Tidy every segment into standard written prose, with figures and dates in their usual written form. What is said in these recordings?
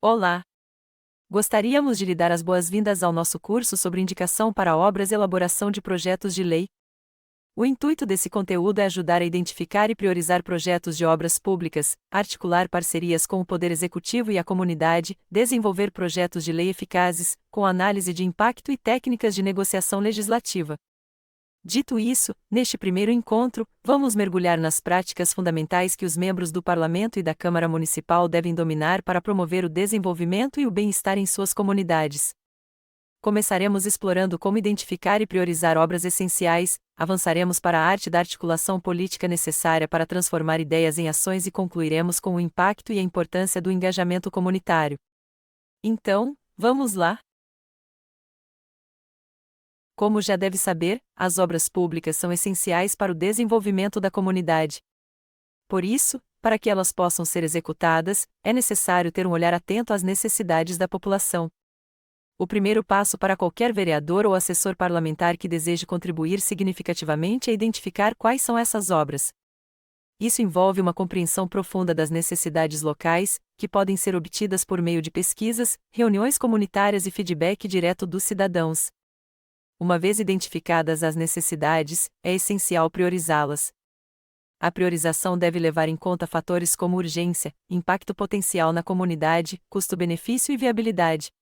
Olá! Gostaríamos de lhe dar as boas-vindas ao nosso curso sobre indicação para obras e elaboração de projetos de lei. O intuito desse conteúdo é ajudar a identificar e priorizar projetos de obras públicas, articular parcerias com o Poder Executivo e a comunidade, desenvolver projetos de lei eficazes, com análise de impacto e técnicas de negociação legislativa. Dito isso, neste primeiro encontro, vamos mergulhar nas práticas fundamentais que os membros do Parlamento e da Câmara Municipal devem dominar para promover o desenvolvimento e o bem-estar em suas comunidades. Começaremos explorando como identificar e priorizar obras essenciais, avançaremos para a arte da articulação política necessária para transformar ideias em ações e concluiremos com o impacto e a importância do engajamento comunitário. Então, vamos lá? Como já deve saber, as obras públicas são essenciais para o desenvolvimento da comunidade. Por isso, para que elas possam ser executadas, é necessário ter um olhar atento às necessidades da população. O primeiro passo para qualquer vereador ou assessor parlamentar que deseje contribuir significativamente é identificar quais são essas obras. Isso envolve uma compreensão profunda das necessidades locais, que podem ser obtidas por meio de pesquisas, reuniões comunitárias e feedback direto dos cidadãos. Uma vez identificadas as necessidades, é essencial priorizá-las. A priorização deve levar em conta fatores como urgência, impacto potencial na comunidade, custo-benefício e viabilidade.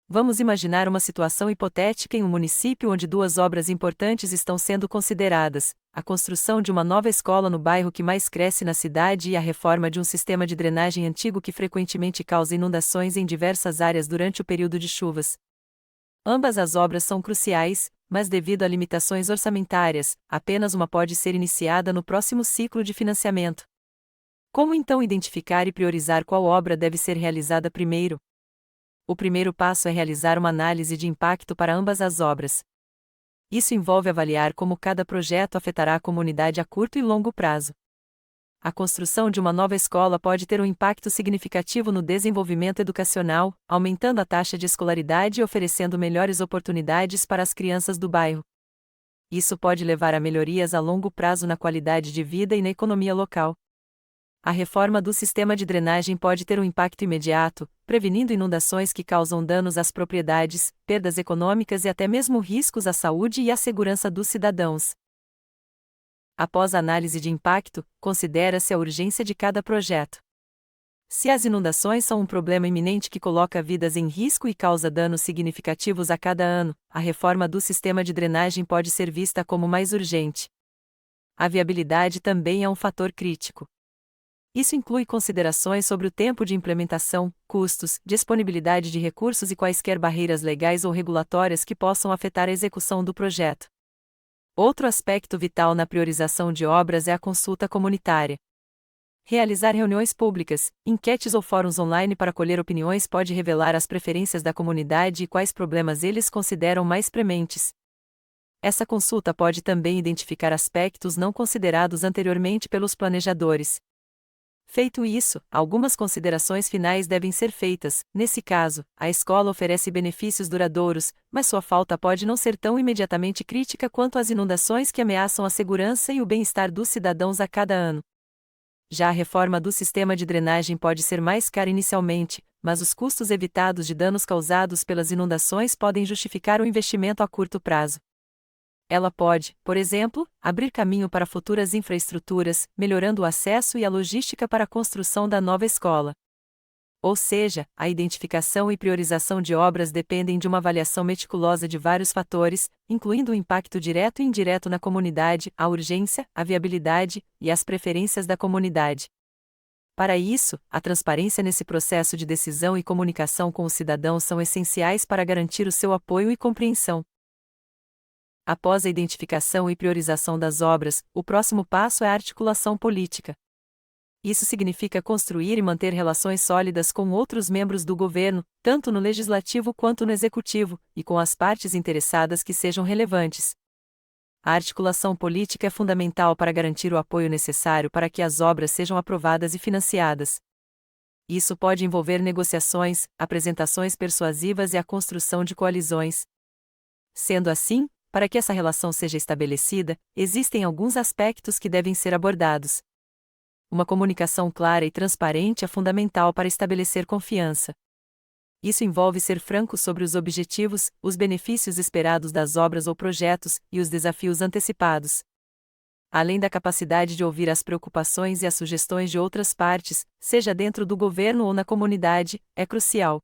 Vamos imaginar uma situação hipotética em um município onde duas obras importantes estão sendo consideradas: a construção de uma nova escola no bairro que mais cresce na cidade e a reforma de um sistema de drenagem antigo que frequentemente causa inundações em diversas áreas durante o período de chuvas. Ambas as obras são cruciais, mas devido a limitações orçamentárias, apenas uma pode ser iniciada no próximo ciclo de financiamento. Como então identificar e priorizar qual obra deve ser realizada primeiro? O primeiro passo é realizar uma análise de impacto para ambas as obras. Isso envolve avaliar como cada projeto afetará a comunidade a curto e longo prazo. A construção de uma nova escola pode ter um impacto significativo no desenvolvimento educacional, aumentando a taxa de escolaridade e oferecendo melhores oportunidades para as crianças do bairro. Isso pode levar a melhorias a longo prazo na qualidade de vida e na economia local. A reforma do sistema de drenagem pode ter um impacto imediato, prevenindo inundações que causam danos às propriedades, perdas econômicas e até mesmo riscos à saúde e à segurança dos cidadãos. Após a análise de impacto, considera-se a urgência de cada projeto. Se as inundações são um problema iminente que coloca vidas em risco e causa danos significativos a cada ano, a reforma do sistema de drenagem pode ser vista como mais urgente. A viabilidade também é um fator crítico. Isso inclui considerações sobre o tempo de implementação, custos, disponibilidade de recursos e quaisquer barreiras legais ou regulatórias que possam afetar a execução do projeto. Outro aspecto vital na priorização de obras é a consulta comunitária. Realizar reuniões públicas, enquetes ou fóruns online para colher opiniões pode revelar as preferências da comunidade e quais problemas eles consideram mais prementes. Essa consulta pode também identificar aspectos não considerados anteriormente pelos planejadores. Feito isso, algumas considerações finais devem ser feitas. Nesse caso, a escola oferece benefícios duradouros, mas sua falta pode não ser tão imediatamente crítica quanto as inundações que ameaçam a segurança e o bem-estar dos cidadãos a cada ano. Já a reforma do sistema de drenagem pode ser mais cara inicialmente, mas os custos evitados de danos causados pelas inundações podem justificar o investimento a curto prazo. Ela pode, por exemplo, abrir caminho para futuras infraestruturas, melhorando o acesso e a logística para a construção da nova escola. Ou seja, a identificação e priorização de obras dependem de uma avaliação meticulosa de vários fatores, incluindo o impacto direto e indireto na comunidade, a urgência, a viabilidade e as preferências da comunidade. Para isso, a transparência nesse processo de decisão e comunicação com os cidadãos são essenciais para garantir o seu apoio e compreensão. Após a identificação e priorização das obras, o próximo passo é a articulação política. Isso significa construir e manter relações sólidas com outros membros do governo, tanto no legislativo quanto no executivo, e com as partes interessadas que sejam relevantes. A articulação política é fundamental para garantir o apoio necessário para que as obras sejam aprovadas e financiadas. Isso pode envolver negociações, apresentações persuasivas e a construção de coalizões. Sendo assim, para que essa relação seja estabelecida, existem alguns aspectos que devem ser abordados. uma comunicação clara e transparente é fundamental para estabelecer confiança. Isso envolve ser franco sobre os objetivos, os benefícios esperados das obras ou projetos, e os desafios antecipados. Além da capacidade de ouvir as preocupações e as sugestões de outras partes, seja dentro do governo ou na comunidade, é crucial.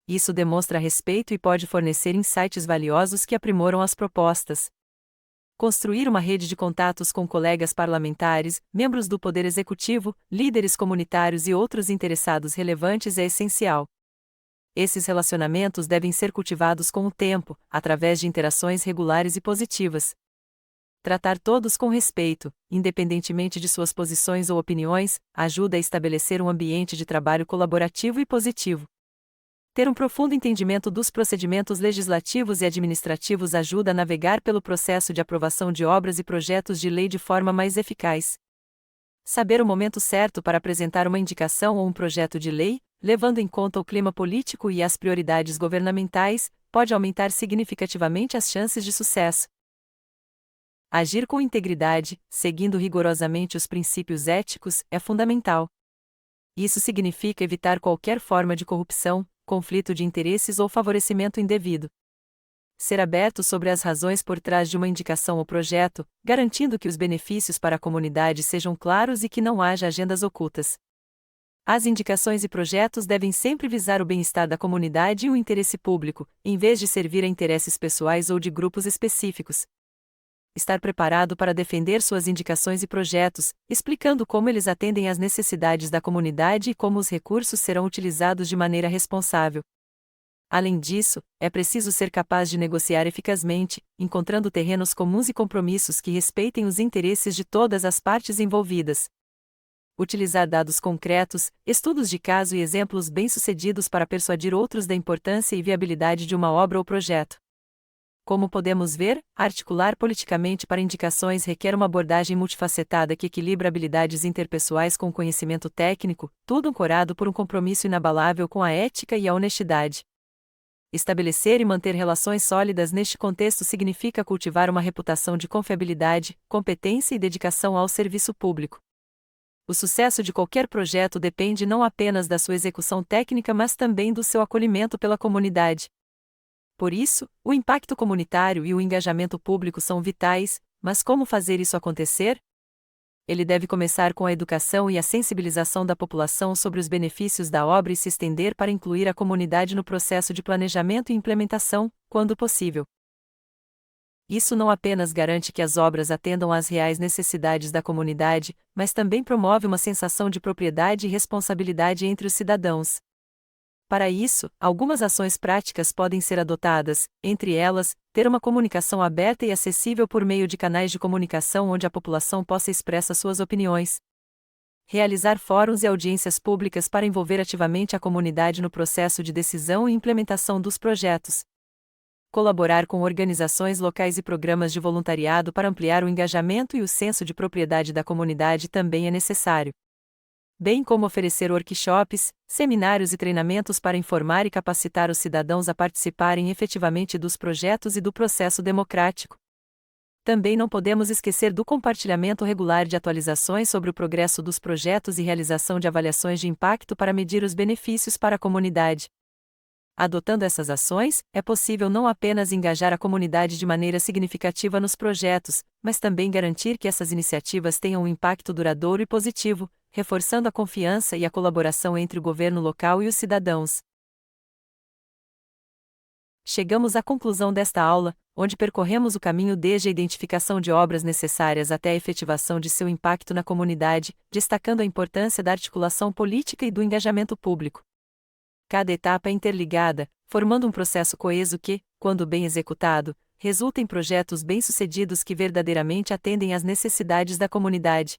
Isso demonstra respeito e pode fornecer insights valiosos que aprimoram as propostas. Construir uma rede de contatos com colegas parlamentares, membros do Poder Executivo, líderes comunitários e outros interessados relevantes é essencial. Esses relacionamentos devem ser cultivados com o tempo, através de interações regulares e positivas. Tratar todos com respeito, independentemente de suas posições ou opiniões, ajuda a estabelecer um ambiente de trabalho colaborativo e positivo. Ter um profundo entendimento dos procedimentos legislativos e administrativos ajuda a navegar pelo processo de aprovação de obras e projetos de lei de forma mais eficaz. Saber o momento certo para apresentar uma indicação ou um projeto de lei, levando em conta o clima político e as prioridades governamentais, pode aumentar significativamente as chances de sucesso. Agir com integridade, seguindo rigorosamente os princípios éticos, é fundamental. Isso significa evitar qualquer forma de corrupção, conflito de interesses ou favorecimento indevido. Ser aberto sobre as razões por trás de uma indicação ou projeto, garantindo que os benefícios para a comunidade sejam claros e que não haja agendas ocultas. As indicações e projetos devem sempre visar o bem-estar da comunidade e o interesse público, em vez de servir a interesses pessoais ou de grupos específicos. Estar preparado para defender suas indicações e projetos, explicando como eles atendem às necessidades da comunidade e como os recursos serão utilizados de maneira responsável. Além disso, é preciso ser capaz de negociar eficazmente, encontrando terrenos comuns e compromissos que respeitem os interesses de todas as partes envolvidas. Utilizar dados concretos, estudos de caso e exemplos bem-sucedidos para persuadir outros da importância e viabilidade de uma obra ou projeto. Como podemos ver, articular politicamente para indicações requer uma abordagem multifacetada que equilibra habilidades interpessoais com conhecimento técnico, tudo ancorado por um compromisso inabalável com a ética e a honestidade. Estabelecer e manter relações sólidas neste contexto significa cultivar uma reputação de confiabilidade, competência e dedicação ao serviço público. O sucesso de qualquer projeto depende não apenas da sua execução técnica, mas também do seu acolhimento pela comunidade. Por isso, o impacto comunitário e o engajamento público são vitais, mas como fazer isso acontecer? Ele deve começar com a educação e a sensibilização da população sobre os benefícios da obra e se estender para incluir a comunidade no processo de planejamento e implementação, quando possível. Isso não apenas garante que as obras atendam às reais necessidades da comunidade, mas também promove uma sensação de propriedade e responsabilidade entre os cidadãos. Para isso, algumas ações práticas podem ser adotadas, entre elas, ter uma comunicação aberta e acessível por meio de canais de comunicação onde a população possa expressar suas opiniões. Realizar fóruns e audiências públicas para envolver ativamente a comunidade no processo de decisão e implementação dos projetos. Colaborar com organizações locais e programas de voluntariado para ampliar o engajamento e o senso de propriedade da comunidade também é necessário. Bem como oferecer workshops, seminários e treinamentos para informar e capacitar os cidadãos a participarem efetivamente dos projetos e do processo democrático. Também não podemos esquecer do compartilhamento regular de atualizações sobre o progresso dos projetos e realização de avaliações de impacto para medir os benefícios para a comunidade. Adotando essas ações, é possível não apenas engajar a comunidade de maneira significativa nos projetos, mas também garantir que essas iniciativas tenham um impacto duradouro e positivo, reforçando a confiança e a colaboração entre o governo local e os cidadãos. Chegamos à conclusão desta aula, onde percorremos o caminho desde a identificação de obras necessárias até a efetivação de seu impacto na comunidade, destacando a importância da articulação política e do engajamento público. Cada etapa é interligada, formando um processo coeso que, quando bem executado, resulta em projetos bem-sucedidos que verdadeiramente atendem às necessidades da comunidade.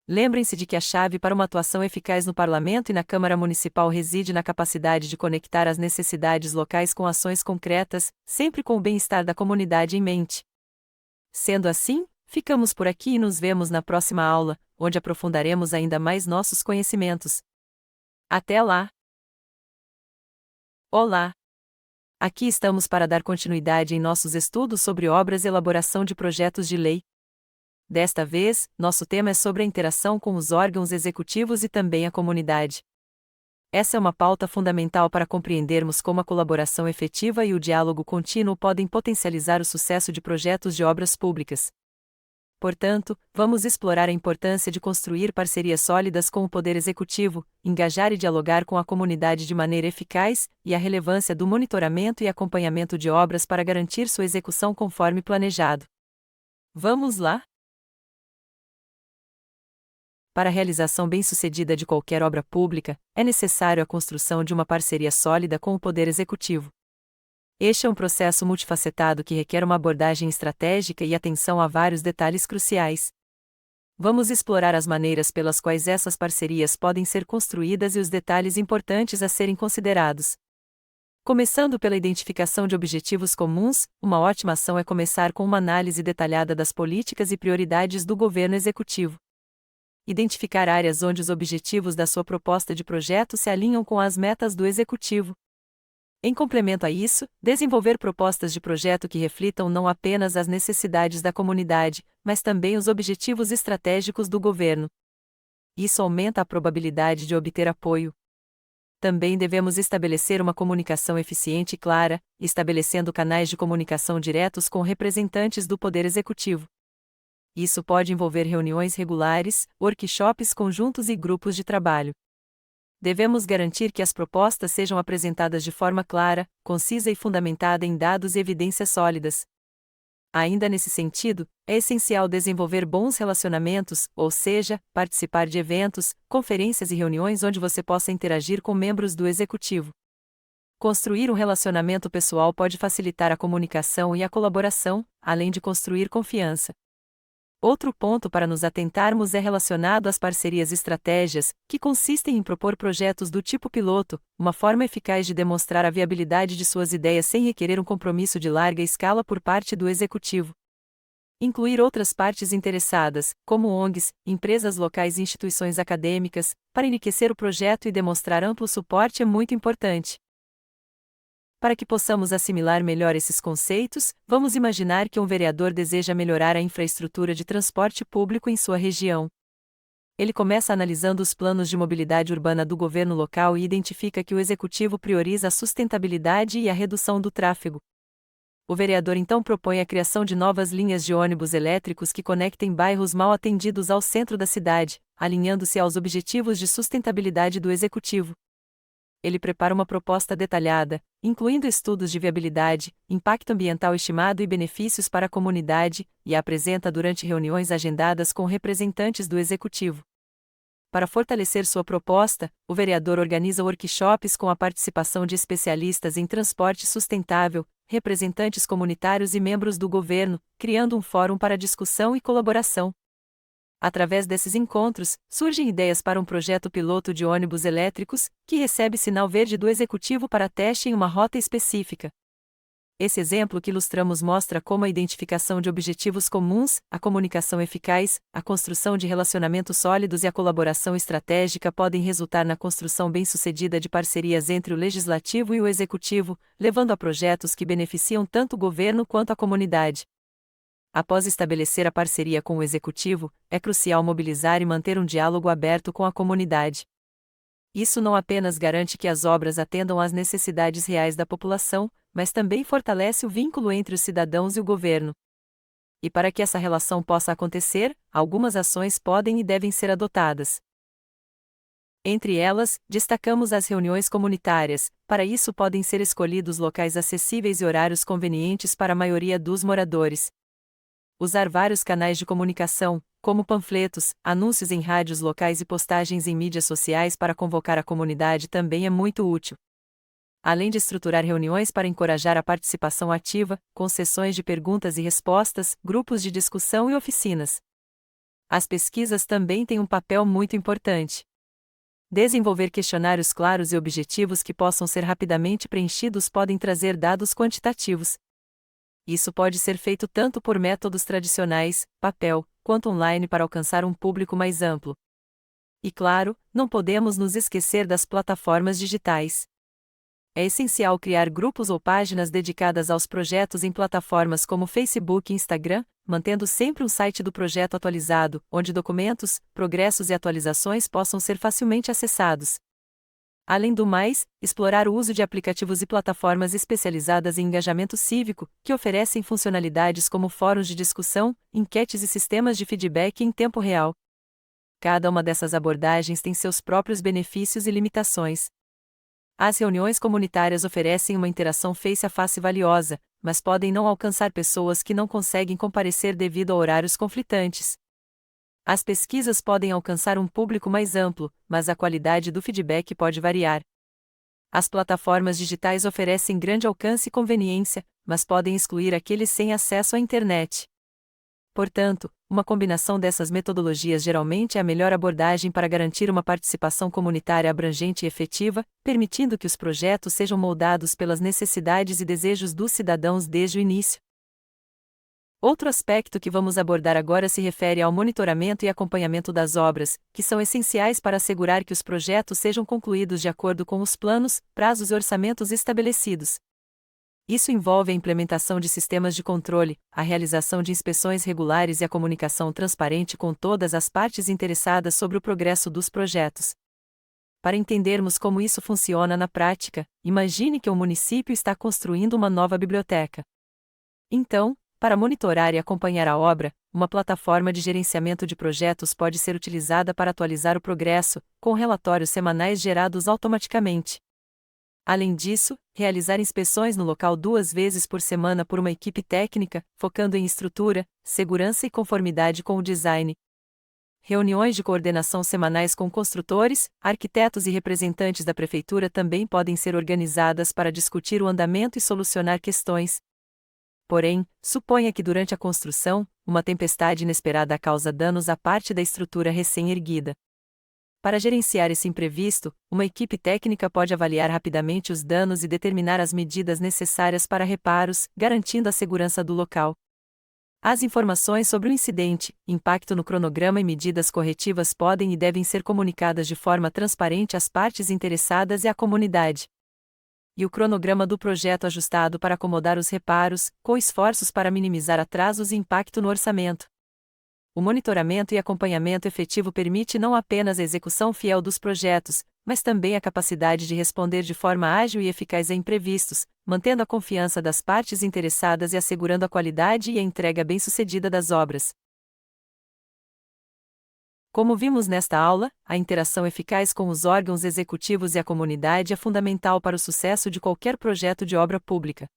Lembrem-se de que a chave para uma atuação eficaz no Parlamento e na Câmara Municipal reside na capacidade de conectar as necessidades locais com ações concretas, sempre com o bem-estar da comunidade em mente. Sendo assim, ficamos por aqui e nos vemos na próxima aula, onde aprofundaremos ainda mais nossos conhecimentos. Até lá! Olá! Aqui estamos para dar continuidade em nossos estudos sobre obras e elaboração de projetos de lei. Desta vez, nosso tema é sobre a interação com os órgãos executivos e também a comunidade. Essa é uma pauta fundamental para compreendermos como a colaboração efetiva e o diálogo contínuo podem potencializar o sucesso de projetos de obras públicas. Portanto, vamos explorar a importância de construir parcerias sólidas com o Poder Executivo, engajar e dialogar com a comunidade de maneira eficaz, e a relevância do monitoramento e acompanhamento de obras para garantir sua execução conforme planejado. Vamos lá? Para a realização bem-sucedida de qualquer obra pública, é necessário a construção de uma parceria sólida com o Poder Executivo. Este é um processo multifacetado que requer uma abordagem estratégica e atenção a vários detalhes cruciais. Vamos explorar as maneiras pelas quais essas parcerias podem ser construídas e os detalhes importantes a serem considerados. Começando pela identificação de objetivos comuns, uma ótima ação é começar com uma análise detalhada das políticas e prioridades do governo executivo. Identificar áreas onde os objetivos da sua proposta de projeto se alinham com as metas do executivo. Em complemento a isso, desenvolver propostas de projeto que reflitam não apenas as necessidades da comunidade, mas também os objetivos estratégicos do governo. Isso aumenta a probabilidade de obter apoio. Também devemos estabelecer uma comunicação eficiente e clara, estabelecendo canais de comunicação diretos com representantes do Poder Executivo. Isso pode envolver reuniões regulares, workshops conjuntos e grupos de trabalho. Devemos garantir que as propostas sejam apresentadas de forma clara, concisa e fundamentada em dados e evidências sólidas. Ainda nesse sentido, é essencial desenvolver bons relacionamentos, ou seja, participar de eventos, conferências e reuniões onde você possa interagir com membros do executivo. Construir um relacionamento pessoal pode facilitar a comunicação e a colaboração, além de construir confiança. Outro ponto para nos atentarmos é relacionado às parcerias estratégias, que consistem em propor projetos do tipo piloto, uma forma eficaz de demonstrar a viabilidade de suas ideias sem requerer um compromisso de larga escala por parte do executivo. Incluir outras partes interessadas, como ONGs, empresas locais e instituições acadêmicas, para enriquecer o projeto e demonstrar amplo suporte é muito importante. Para que possamos assimilar melhor esses conceitos, vamos imaginar que um vereador deseja melhorar a infraestrutura de transporte público em sua região. Ele começa analisando os planos de mobilidade urbana do governo local e identifica que o executivo prioriza a sustentabilidade e a redução do tráfego. O vereador então propõe a criação de novas linhas de ônibus elétricos que conectem bairros mal atendidos ao centro da cidade, alinhando-se aos objetivos de sustentabilidade do executivo. Ele prepara uma proposta detalhada, incluindo estudos de viabilidade, impacto ambiental estimado e benefícios para a comunidade, e a apresenta durante reuniões agendadas com representantes do executivo. Para fortalecer sua proposta, o vereador organiza workshops com a participação de especialistas em transporte sustentável, representantes comunitários e membros do governo, criando um fórum para discussão e colaboração. Através desses encontros, surgem ideias para um projeto piloto de ônibus elétricos, que recebe sinal verde do executivo para teste em uma rota específica. Esse exemplo que ilustramos mostra como a identificação de objetivos comuns, a comunicação eficaz, a construção de relacionamentos sólidos e a colaboração estratégica podem resultar na construção bem-sucedida de parcerias entre o legislativo e o executivo, levando a projetos que beneficiam tanto o governo quanto a comunidade. Após estabelecer a parceria com o executivo, é crucial mobilizar e manter um diálogo aberto com a comunidade. Isso não apenas garante que as obras atendam às necessidades reais da população, mas também fortalece o vínculo entre os cidadãos e o governo. E para que essa relação possa acontecer, algumas ações podem e devem ser adotadas. Entre elas, destacamos as reuniões comunitárias. Para isso podem ser escolhidos locais acessíveis e horários convenientes para a maioria dos moradores. Usar vários canais de comunicação, como panfletos, anúncios em rádios locais e postagens em mídias sociais para convocar a comunidade também é muito útil. Além de estruturar reuniões para encorajar a participação ativa, com sessões de perguntas e respostas, grupos de discussão e oficinas. As pesquisas também têm um papel muito importante. Desenvolver questionários claros e objetivos que possam ser rapidamente preenchidos podem trazer dados quantitativos. Isso pode ser feito tanto por métodos tradicionais, papel, quanto online para alcançar um público mais amplo. E claro, não podemos nos esquecer das plataformas digitais. É essencial criar grupos ou páginas dedicadas aos projetos em plataformas como Facebook e Instagram, mantendo sempre um site do projeto atualizado, onde documentos, progressos e atualizações possam ser facilmente acessados. Além do mais, explorar o uso de aplicativos e plataformas especializadas em engajamento cívico, que oferecem funcionalidades como fóruns de discussão, enquetes e sistemas de feedback em tempo real. Cada uma dessas abordagens tem seus próprios benefícios e limitações. As reuniões comunitárias oferecem uma interação face a face valiosa, mas podem não alcançar pessoas que não conseguem comparecer devido a horários conflitantes. As pesquisas podem alcançar um público mais amplo, mas a qualidade do feedback pode variar. As plataformas digitais oferecem grande alcance e conveniência, mas podem excluir aqueles sem acesso à internet. Portanto, uma combinação dessas metodologias geralmente é a melhor abordagem para garantir uma participação comunitária abrangente e efetiva, permitindo que os projetos sejam moldados pelas necessidades e desejos dos cidadãos desde o início. Outro aspecto que vamos abordar agora se refere ao monitoramento e acompanhamento das obras, que são essenciais para assegurar que os projetos sejam concluídos de acordo com os planos, prazos e orçamentos estabelecidos. Isso envolve a implementação de sistemas de controle, a realização de inspeções regulares e a comunicação transparente com todas as partes interessadas sobre o progresso dos projetos. Para entendermos como isso funciona na prática, imagine que o município está construindo uma nova biblioteca. Então, para monitorar e acompanhar a obra, uma plataforma de gerenciamento de projetos pode ser utilizada para atualizar o progresso, com relatórios semanais gerados automaticamente. Além disso, realizar inspeções no local 2 vezes por semana por uma equipe técnica, focando em estrutura, segurança e conformidade com o design. Reuniões de coordenação semanais com construtores, arquitetos e representantes da prefeitura também podem ser organizadas para discutir o andamento e solucionar questões. Porém, suponha que durante a construção, uma tempestade inesperada causa danos à parte da estrutura recém-erguida. Para gerenciar esse imprevisto, uma equipe técnica pode avaliar rapidamente os danos e determinar as medidas necessárias para reparos, garantindo a segurança do local. As informações sobre o incidente, impacto no cronograma e medidas corretivas podem e devem ser comunicadas de forma transparente às partes interessadas e à comunidade. E o cronograma do projeto ajustado para acomodar os reparos, com esforços para minimizar atrasos e impacto no orçamento. O monitoramento e acompanhamento efetivo permite não apenas a execução fiel dos projetos, mas também a capacidade de responder de forma ágil e eficaz a imprevistos, mantendo a confiança das partes interessadas e assegurando a qualidade e a entrega bem-sucedida das obras. Como vimos nesta aula, a interação eficaz com os órgãos executivos e a comunidade é fundamental para o sucesso de qualquer projeto de obra pública.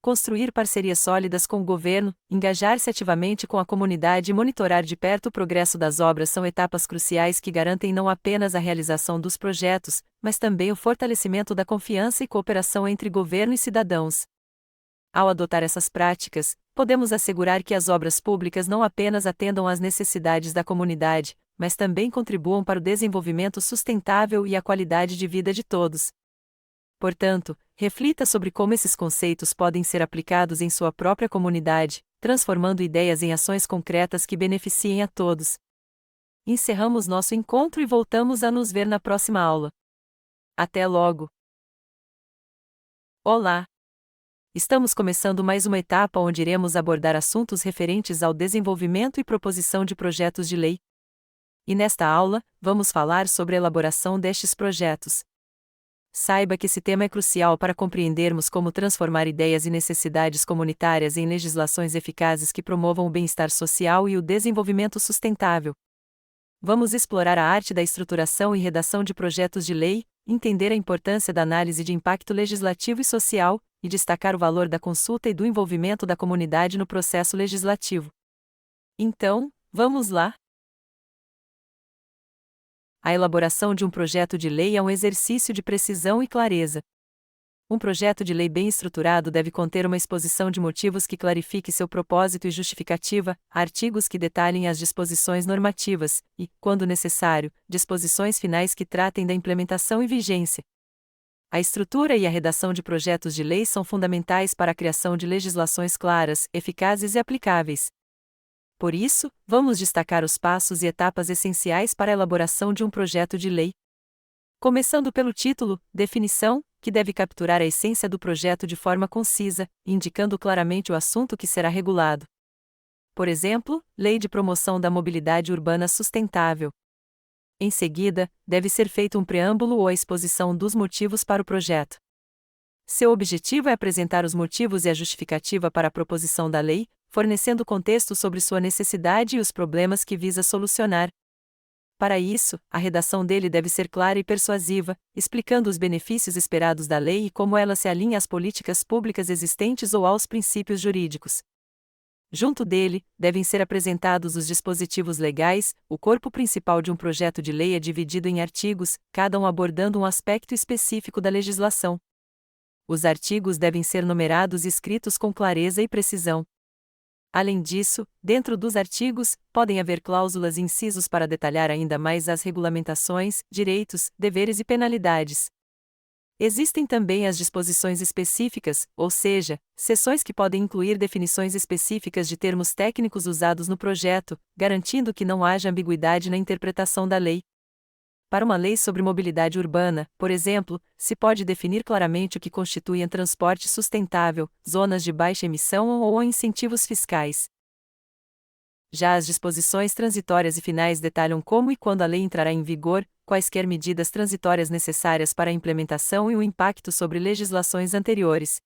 Construir parcerias sólidas com o governo, engajar-se ativamente com a comunidade e monitorar de perto o progresso das obras são etapas cruciais que garantem não apenas a realização dos projetos, mas também o fortalecimento da confiança e cooperação entre governo e cidadãos. Ao adotar essas práticas, podemos assegurar que as obras públicas não apenas atendam às necessidades da comunidade, mas também contribuam para o desenvolvimento sustentável e a qualidade de vida de todos. Portanto, reflita sobre como esses conceitos podem ser aplicados em sua própria comunidade, transformando ideias em ações concretas que beneficiem a todos. Encerramos nosso encontro e voltamos a nos ver na próxima aula. Até logo! Olá! Estamos começando mais uma etapa onde iremos abordar assuntos referentes ao desenvolvimento e proposição de projetos de lei. E nesta aula, vamos falar sobre a elaboração destes projetos. Saiba que esse tema é crucial para compreendermos como transformar ideias e necessidades comunitárias em legislações eficazes que promovam o bem-estar social e o desenvolvimento sustentável. Vamos explorar a arte da estruturação e redação de projetos de lei, entender a importância da análise de impacto legislativo e social, e destacar o valor da consulta e do envolvimento da comunidade no processo legislativo. Então, vamos lá! A elaboração de um projeto de lei é um exercício de precisão e clareza. Um projeto de lei bem estruturado deve conter uma exposição de motivos que clarifique seu propósito e justificativa, artigos que detalhem as disposições normativas e, quando necessário, disposições finais que tratem da implementação e vigência. A estrutura e a redação de projetos de lei são fundamentais para a criação de legislações claras, eficazes e aplicáveis. Por isso, vamos destacar os passos e etapas essenciais para a elaboração de um projeto de lei. Começando pelo título, definição, que deve capturar a essência do projeto de forma concisa, indicando claramente o assunto que será regulado. Por exemplo, Lei de Promoção da Mobilidade Urbana Sustentável. Em seguida, deve ser feito um preâmbulo ou a exposição dos motivos para o projeto. Seu objetivo é apresentar os motivos e a justificativa para a proposição da lei, fornecendo contexto sobre sua necessidade e os problemas que visa solucionar. Para isso, a redação dele deve ser clara e persuasiva, explicando os benefícios esperados da lei e como ela se alinha às políticas públicas existentes ou aos princípios jurídicos. Junto dele, devem ser apresentados os dispositivos legais. O corpo principal de um projeto de lei é dividido em artigos, cada um abordando um aspecto específico da legislação. Os artigos devem ser numerados e escritos com clareza e precisão. Além disso, dentro dos artigos, podem haver cláusulas e incisos para detalhar ainda mais as regulamentações, direitos, deveres e penalidades. Existem também as disposições específicas, ou seja, seções que podem incluir definições específicas de termos técnicos usados no projeto, garantindo que não haja ambiguidade na interpretação da lei. Para uma lei sobre mobilidade urbana, por exemplo, se pode definir claramente o que constitui transporte sustentável, zonas de baixa emissão ou incentivos fiscais. Já as disposições transitórias e finais detalham como e quando a lei entrará em vigor, quaisquer medidas transitórias necessárias para a implementação e o impacto sobre legislações anteriores.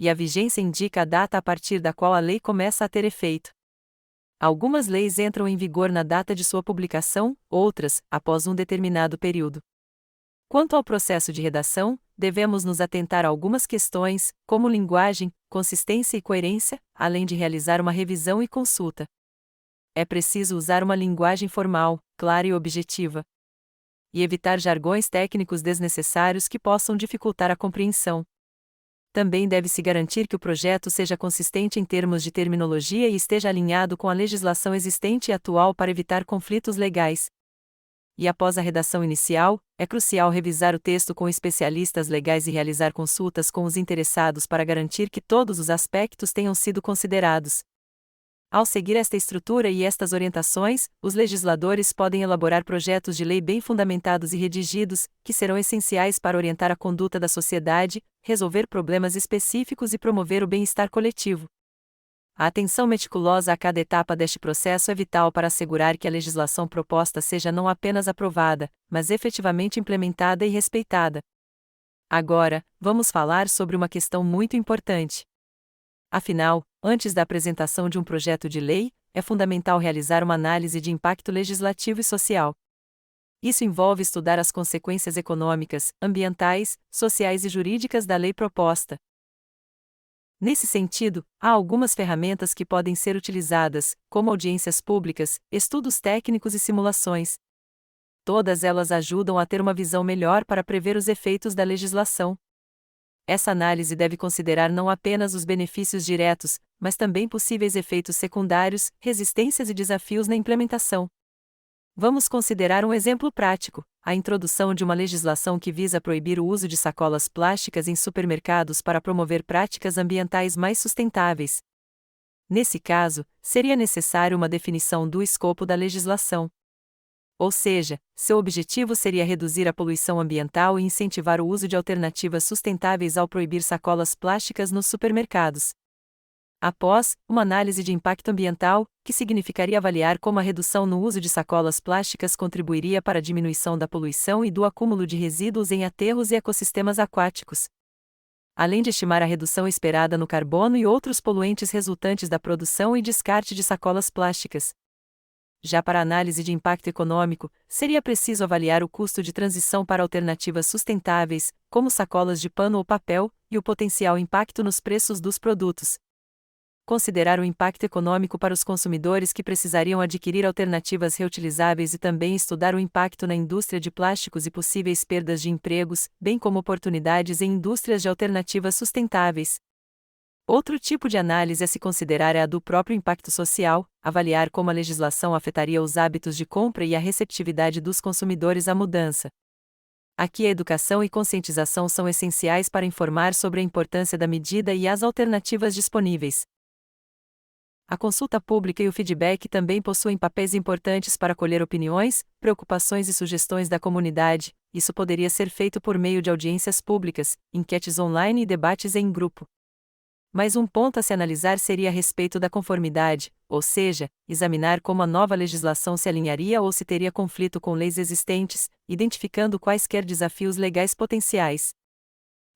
E a vigência indica a data a partir da qual a lei começa a ter efeito. Algumas leis entram em vigor na data de sua publicação, outras, após um determinado período. Quanto ao processo de redação, devemos nos atentar a algumas questões, como linguagem, consistência e coerência, além de realizar uma revisão e consulta. É preciso usar uma linguagem formal, clara e objetiva. E evitar jargões técnicos desnecessários que possam dificultar a compreensão. Também deve-se garantir que o projeto seja consistente em termos de terminologia e esteja alinhado com a legislação existente e atual para evitar conflitos legais. E após a redação inicial, é crucial revisar o texto com especialistas legais e realizar consultas com os interessados para garantir que todos os aspectos tenham sido considerados. Ao seguir esta estrutura e estas orientações, os legisladores podem elaborar projetos de lei bem fundamentados e redigidos, que serão essenciais para orientar a conduta da sociedade, resolver problemas específicos e promover o bem-estar coletivo. A atenção meticulosa a cada etapa deste processo é vital para assegurar que a legislação proposta seja não apenas aprovada, mas efetivamente implementada e respeitada. Agora, vamos falar sobre uma questão muito importante. Afinal, antes da apresentação de um projeto de lei, é fundamental realizar uma análise de impacto legislativo e social. Isso envolve estudar as consequências econômicas, ambientais, sociais e jurídicas da lei proposta. Nesse sentido, há algumas ferramentas que podem ser utilizadas, como audiências públicas, estudos técnicos e simulações. Todas elas ajudam a ter uma visão melhor para prever os efeitos da legislação. Essa análise deve considerar não apenas os benefícios diretos, mas também possíveis efeitos secundários, resistências e desafios na implementação. Vamos considerar um exemplo prático: a introdução de uma legislação que visa proibir o uso de sacolas plásticas em supermercados para promover práticas ambientais mais sustentáveis. Nesse caso, seria necessário uma definição do escopo da legislação. Ou seja, seu objetivo seria reduzir a poluição ambiental e incentivar o uso de alternativas sustentáveis ao proibir sacolas plásticas nos supermercados. Após, uma análise de impacto ambiental, que significaria avaliar como a redução no uso de sacolas plásticas contribuiria para a diminuição da poluição e do acúmulo de resíduos em aterros e ecossistemas aquáticos. Além de estimar a redução esperada no carbono e outros poluentes resultantes da produção e descarte de sacolas plásticas. Já para a análise de impacto econômico, seria preciso avaliar o custo de transição para alternativas sustentáveis, como sacolas de pano ou papel, e o potencial impacto nos preços dos produtos. Considerar o impacto econômico para os consumidores que precisariam adquirir alternativas reutilizáveis e também estudar o impacto na indústria de plásticos e possíveis perdas de empregos, bem como oportunidades em indústrias de alternativas sustentáveis. Outro tipo de análise a se considerar é a do próprio impacto social, avaliar como a legislação afetaria os hábitos de compra e a receptividade dos consumidores à mudança. Aqui a educação e conscientização são essenciais para informar sobre a importância da medida e as alternativas disponíveis. A consulta pública e o feedback também possuem papéis importantes para colher opiniões, preocupações e sugestões da comunidade, isso poderia ser feito por meio de audiências públicas, enquetes online e debates em grupo. Mas um ponto a se analisar seria a respeito da conformidade, ou seja, examinar como a nova legislação se alinharia ou se teria conflito com leis existentes, identificando quaisquer desafios legais potenciais.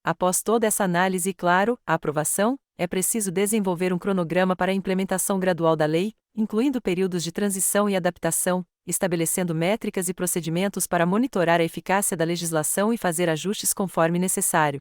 Após toda essa análise e, claro, a aprovação, é preciso desenvolver um cronograma para a implementação gradual da lei, incluindo períodos de transição e adaptação, estabelecendo métricas e procedimentos para monitorar a eficácia da legislação e fazer ajustes conforme necessário.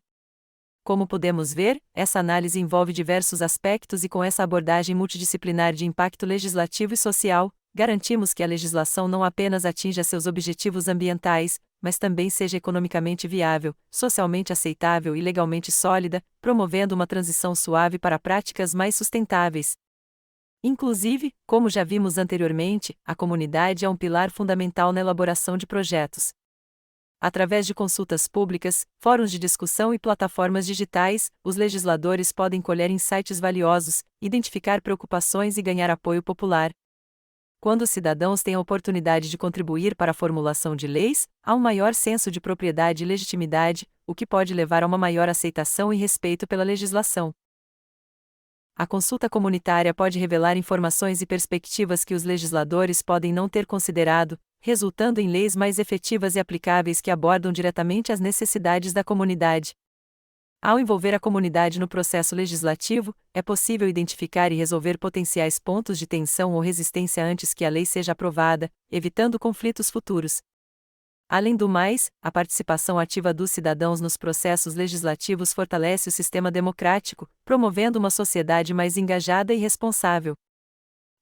Como podemos ver, essa análise envolve diversos aspectos e com essa abordagem multidisciplinar de impacto legislativo e social, garantimos que a legislação não apenas atinja seus objetivos ambientais, mas também seja economicamente viável, socialmente aceitável e legalmente sólida, promovendo uma transição suave para práticas mais sustentáveis. Inclusive, como já vimos anteriormente, a comunidade é um pilar fundamental na elaboração de projetos. Através de consultas públicas, fóruns de discussão e plataformas digitais, os legisladores podem colher insights valiosos, identificar preocupações e ganhar apoio popular. Quando os cidadãos têm a oportunidade de contribuir para a formulação de leis, há um maior senso de propriedade e legitimidade, o que pode levar a uma maior aceitação e respeito pela legislação. A consulta comunitária pode revelar informações e perspectivas que os legisladores podem não ter considerado, resultando em leis mais efetivas e aplicáveis que abordam diretamente as necessidades da comunidade. Ao envolver a comunidade no processo legislativo, é possível identificar e resolver potenciais pontos de tensão ou resistência antes que a lei seja aprovada, evitando conflitos futuros. Além do mais, a participação ativa dos cidadãos nos processos legislativos fortalece o sistema democrático, promovendo uma sociedade mais engajada e responsável.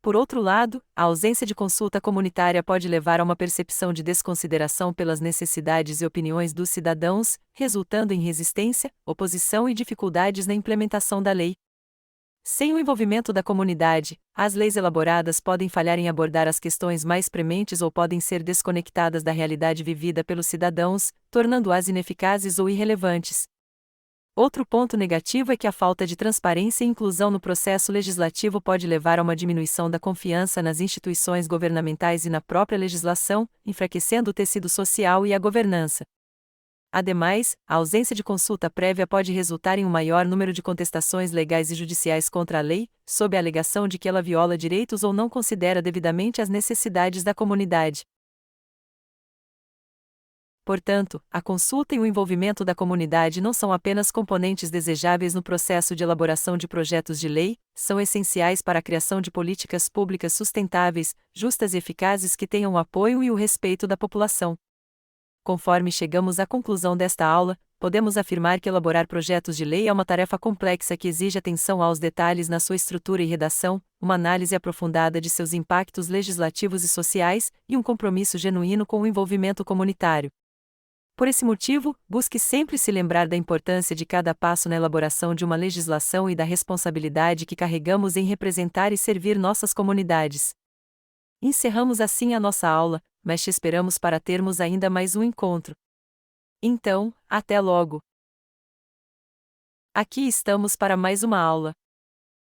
Por outro lado, a ausência de consulta comunitária pode levar a uma percepção de desconsideração pelas necessidades e opiniões dos cidadãos, resultando em resistência, oposição e dificuldades na implementação da lei. Sem o envolvimento da comunidade, as leis elaboradas podem falhar em abordar as questões mais prementes ou podem ser desconectadas da realidade vivida pelos cidadãos, tornando-as ineficazes ou irrelevantes. Outro ponto negativo é que a falta de transparência e inclusão no processo legislativo pode levar a uma diminuição da confiança nas instituições governamentais e na própria legislação, enfraquecendo o tecido social e a governança. Ademais, a ausência de consulta prévia pode resultar em um maior número de contestações legais e judiciais contra a lei, sob a alegação de que ela viola direitos ou não considera devidamente as necessidades da comunidade. Portanto, a consulta e o envolvimento da comunidade não são apenas componentes desejáveis no processo de elaboração de projetos de lei, são essenciais para a criação de políticas públicas sustentáveis, justas e eficazes que tenham o apoio e o respeito da população. Conforme chegamos à conclusão desta aula, podemos afirmar que elaborar projetos de lei é uma tarefa complexa que exige atenção aos detalhes na sua estrutura e redação, uma análise aprofundada de seus impactos legislativos e sociais, e um compromisso genuíno com o envolvimento comunitário. Por esse motivo, busque sempre se lembrar da importância de cada passo na elaboração de uma legislação e da responsabilidade que carregamos em representar e servir nossas comunidades. Encerramos assim a nossa aula, mas te esperamos para termos ainda mais um encontro. Então, até logo! Aqui estamos para mais uma aula.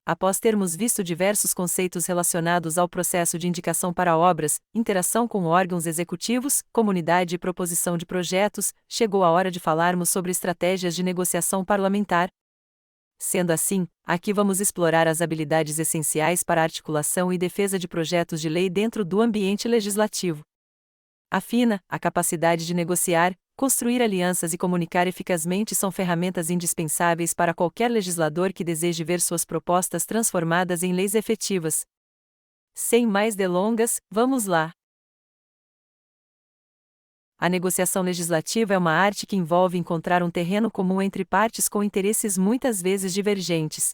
Após termos visto diversos conceitos relacionados ao processo de indicação para obras, interação com órgãos executivos, comunidade e proposição de projetos, chegou a hora de falarmos sobre estratégias de negociação parlamentar. Sendo assim, aqui vamos explorar as habilidades essenciais para a articulação e defesa de projetos de lei dentro do ambiente legislativo. A capacidade de negociar, construir alianças e comunicar eficazmente são ferramentas indispensáveis para qualquer legislador que deseje ver suas propostas transformadas em leis efetivas. Sem mais delongas, vamos lá! A negociação legislativa é uma arte que envolve encontrar um terreno comum entre partes com interesses muitas vezes divergentes.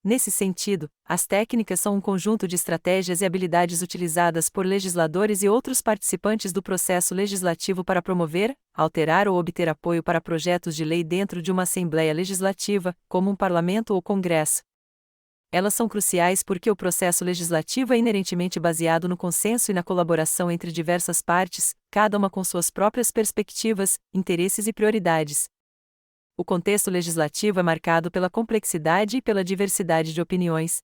Nesse sentido, as técnicas são um conjunto de estratégias e habilidades utilizadas por legisladores e outros participantes do processo legislativo para promover, alterar ou obter apoio para projetos de lei dentro de uma Assembleia Legislativa, como um parlamento ou congresso. Elas são cruciais porque o processo legislativo é inerentemente baseado no consenso e na colaboração entre diversas partes, cada uma com suas próprias perspectivas, interesses e prioridades. O contexto legislativo é marcado pela complexidade e pela diversidade de opiniões.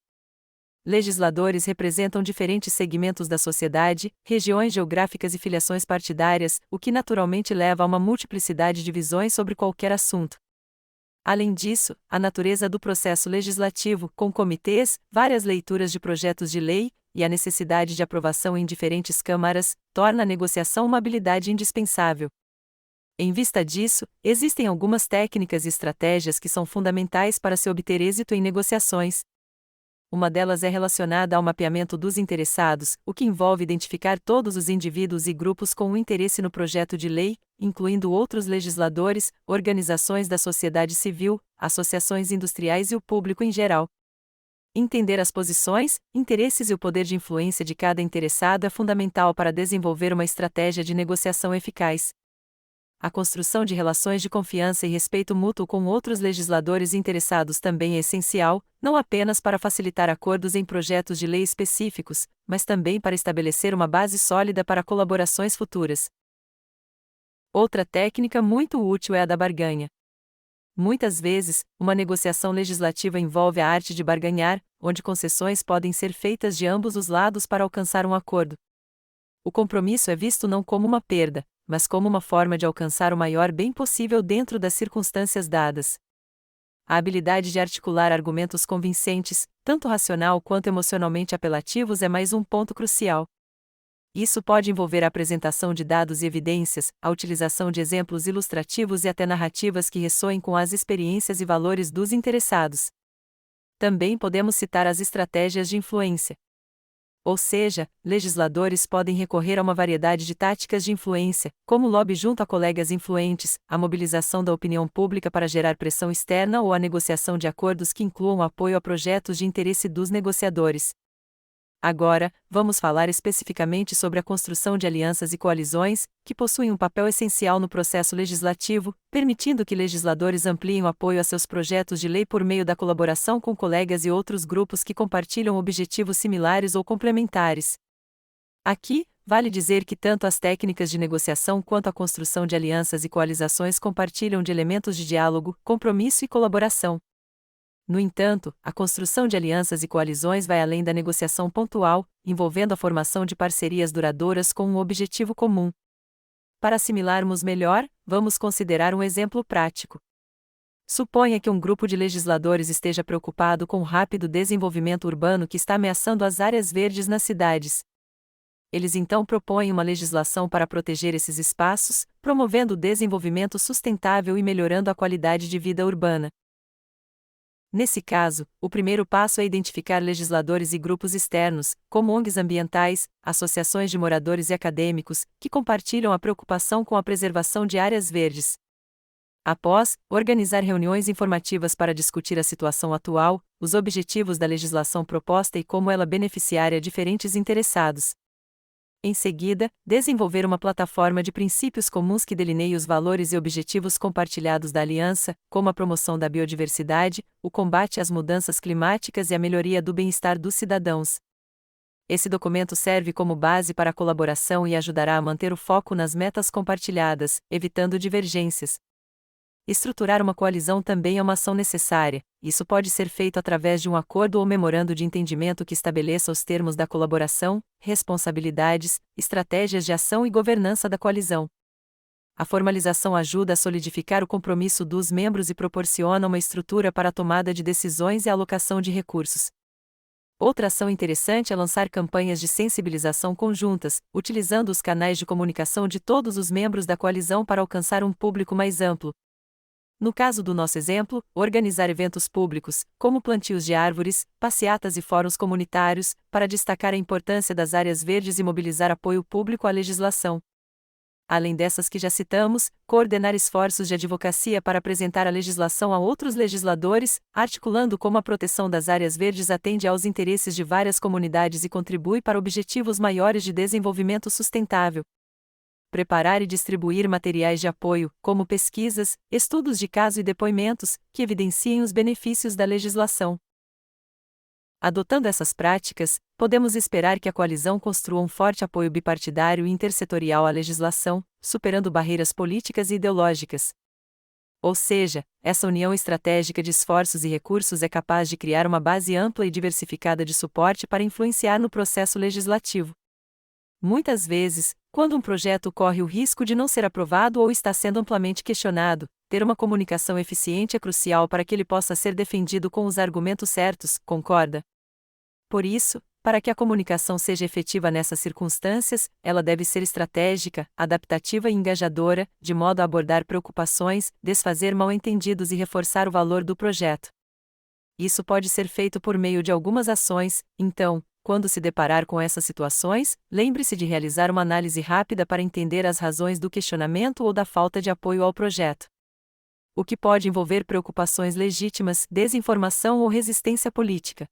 Legisladores representam diferentes segmentos da sociedade, regiões geográficas e filiações partidárias, o que naturalmente leva a uma multiplicidade de visões sobre qualquer assunto. Além disso, a natureza do processo legislativo, com comitês, várias leituras de projetos de lei, e a necessidade de aprovação em diferentes câmaras, torna a negociação uma habilidade indispensável. Em vista disso, existem algumas técnicas e estratégias que são fundamentais para se obter êxito em negociações. Uma delas é relacionada ao mapeamento dos interessados, o que envolve identificar todos os indivíduos e grupos com um interesse no projeto de lei, incluindo outros legisladores, organizações da sociedade civil, associações industriais e o público em geral. Entender as posições, interesses e o poder de influência de cada interessado é fundamental para desenvolver uma estratégia de negociação eficaz. A construção de relações de confiança e respeito mútuo com outros legisladores interessados também é essencial, não apenas para facilitar acordos em projetos de lei específicos, mas também para estabelecer uma base sólida para colaborações futuras. Outra técnica muito útil é a da barganha. Muitas vezes, uma negociação legislativa envolve a arte de barganhar, onde concessões podem ser feitas de ambos os lados para alcançar um acordo. O compromisso é visto não como uma perda, mas como uma forma de alcançar o maior bem possível dentro das circunstâncias dadas. A habilidade de articular argumentos convincentes, tanto racional quanto emocionalmente apelativos, é mais um ponto crucial. Isso pode envolver a apresentação de dados e evidências, a utilização de exemplos ilustrativos e até narrativas que ressoem com as experiências e valores dos interessados. Também podemos citar as estratégias de influência. Ou seja, legisladores podem recorrer a uma variedade de táticas de influência, como o lobby junto a colegas influentes, a mobilização da opinião pública para gerar pressão externa ou a negociação de acordos que incluam apoio a projetos de interesse dos negociadores. Agora, vamos falar especificamente sobre a construção de alianças e coalizões, que possuem um papel essencial no processo legislativo, permitindo que legisladores ampliem o apoio a seus projetos de lei por meio da colaboração com colegas e outros grupos que compartilham objetivos similares ou complementares. Aqui, vale dizer que tanto as técnicas de negociação quanto a construção de alianças e coalizações compartilham de elementos de diálogo, compromisso e colaboração. No entanto, a construção de alianças e coalizões vai além da negociação pontual, envolvendo a formação de parcerias duradouras com um objetivo comum. Para assimilarmos melhor, vamos considerar um exemplo prático. Suponha que um grupo de legisladores esteja preocupado com o rápido desenvolvimento urbano que está ameaçando as áreas verdes nas cidades. Eles então propõem uma legislação para proteger esses espaços, promovendo o desenvolvimento sustentável e melhorando a qualidade de vida urbana. Nesse caso, o primeiro passo é identificar legisladores e grupos externos, como ONGs ambientais, associações de moradores e acadêmicos, que compartilham a preocupação com a preservação de áreas verdes. Após, organizar reuniões informativas para discutir a situação atual, os objetivos da legislação proposta e como ela beneficiaria diferentes interessados. Em seguida, desenvolver uma plataforma de princípios comuns que delineie os valores e objetivos compartilhados da aliança, como a promoção da biodiversidade, o combate às mudanças climáticas e a melhoria do bem-estar dos cidadãos. Esse documento serve como base para a colaboração e ajudará a manter o foco nas metas compartilhadas, evitando divergências. Estruturar uma coalizão também é uma ação necessária. Isso pode ser feito através de um acordo ou memorando de entendimento que estabeleça os termos da colaboração, responsabilidades, estratégias de ação e governança da coalizão. A formalização ajuda a solidificar o compromisso dos membros e proporciona uma estrutura para a tomada de decisões e a alocação de recursos. Outra ação interessante é lançar campanhas de sensibilização conjuntas, utilizando os canais de comunicação de todos os membros da coalizão para alcançar um público mais amplo. No caso do nosso exemplo, organizar eventos públicos, como plantios de árvores, passeatas e fóruns comunitários, para destacar a importância das áreas verdes e mobilizar apoio público à legislação. Além dessas que já citamos, coordenar esforços de advocacia para apresentar a legislação a outros legisladores, articulando como a proteção das áreas verdes atende aos interesses de várias comunidades e contribui para objetivos maiores de desenvolvimento sustentável. Preparar e distribuir materiais de apoio, como pesquisas, estudos de caso e depoimentos, que evidenciem os benefícios da legislação. Adotando essas práticas, podemos esperar que a coalizão construa um forte apoio bipartidário e intersetorial à legislação, superando barreiras políticas e ideológicas. Ou seja, essa união estratégica de esforços e recursos é capaz de criar uma base ampla e diversificada de suporte para influenciar no processo legislativo. Muitas vezes, quando um projeto corre o risco de não ser aprovado ou está sendo amplamente questionado, ter uma comunicação eficiente é crucial para que ele possa ser defendido com os argumentos certos, concorda? Por isso, para que a comunicação seja efetiva nessas circunstâncias, ela deve ser estratégica, adaptativa e engajadora, de modo a abordar preocupações, desfazer mal-entendidos e reforçar o valor do projeto. Isso pode ser feito por meio de algumas ações, então, quando se deparar com essas situações, lembre-se de realizar uma análise rápida para entender as razões do questionamento ou da falta de apoio ao projeto. O que pode envolver preocupações legítimas, desinformação ou resistência política.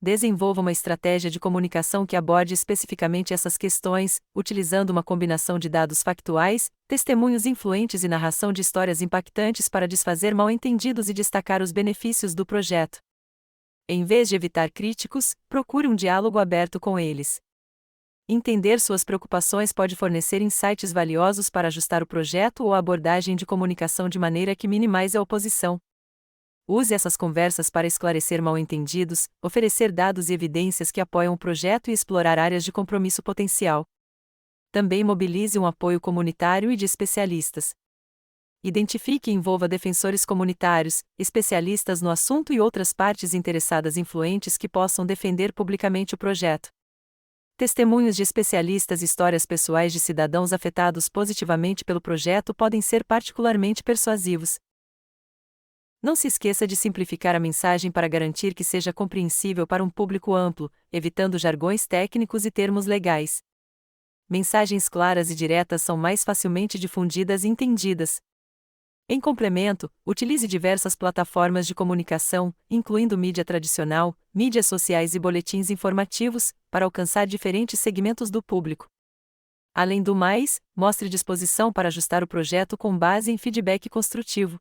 Desenvolva uma estratégia de comunicação que aborde especificamente essas questões, utilizando uma combinação de dados factuais, testemunhos influentes e narração de histórias impactantes para desfazer mal-entendidos e destacar os benefícios do projeto. Em vez de evitar críticos, procure um diálogo aberto com eles. Entender suas preocupações pode fornecer insights valiosos para ajustar o projeto ou a abordagem de comunicação de maneira que minimize a oposição. Use essas conversas para esclarecer mal-entendidos, oferecer dados e evidências que apoiam o projeto e explorar áreas de compromisso potencial. Também mobilize um apoio comunitário e de especialistas. Identifique e envolva defensores comunitários, especialistas no assunto e outras partes interessadas influentes que possam defender publicamente o projeto. Testemunhos de especialistas e histórias pessoais de cidadãos afetados positivamente pelo projeto podem ser particularmente persuasivos. Não se esqueça de simplificar a mensagem para garantir que seja compreensível para um público amplo, evitando jargões técnicos e termos legais. Mensagens claras e diretas são mais facilmente difundidas e entendidas. Em complemento, utilize diversas plataformas de comunicação, incluindo mídia tradicional, mídias sociais e boletins informativos, para alcançar diferentes segmentos do público. Além do mais, mostre disposição para ajustar o projeto com base em feedback construtivo.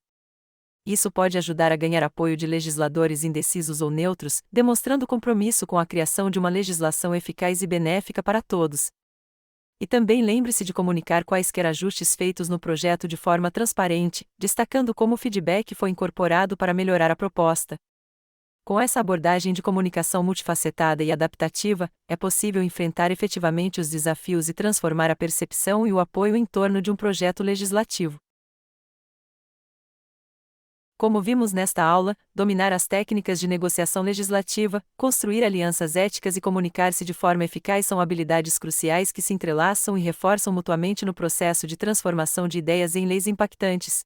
Isso pode ajudar a ganhar apoio de legisladores indecisos ou neutros, demonstrando compromisso com a criação de uma legislação eficaz e benéfica para todos. E também lembre-se de comunicar quaisquer ajustes feitos no projeto de forma transparente, destacando como o feedback foi incorporado para melhorar a proposta. Com essa abordagem de comunicação multifacetada e adaptativa, é possível enfrentar efetivamente os desafios e transformar a percepção e o apoio em torno de um projeto legislativo. Como vimos nesta aula, dominar as técnicas de negociação legislativa, construir alianças éticas e comunicar-se de forma eficaz são habilidades cruciais que se entrelaçam e reforçam mutuamente no processo de transformação de ideias em leis impactantes.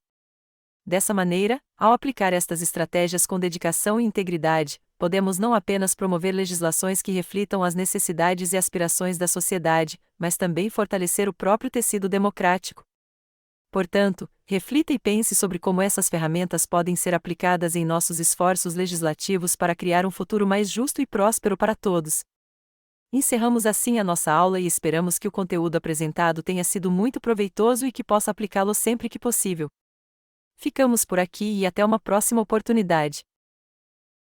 Dessa maneira, ao aplicar estas estratégias com dedicação e integridade, podemos não apenas promover legislações que reflitam as necessidades e aspirações da sociedade, mas também fortalecer o próprio tecido democrático. Portanto, reflita e pense sobre como essas ferramentas podem ser aplicadas em nossos esforços legislativos para criar um futuro mais justo e próspero para todos. Encerramos assim a nossa aula e esperamos que o conteúdo apresentado tenha sido muito proveitoso e que possa aplicá-lo sempre que possível. Ficamos por aqui e até uma próxima oportunidade.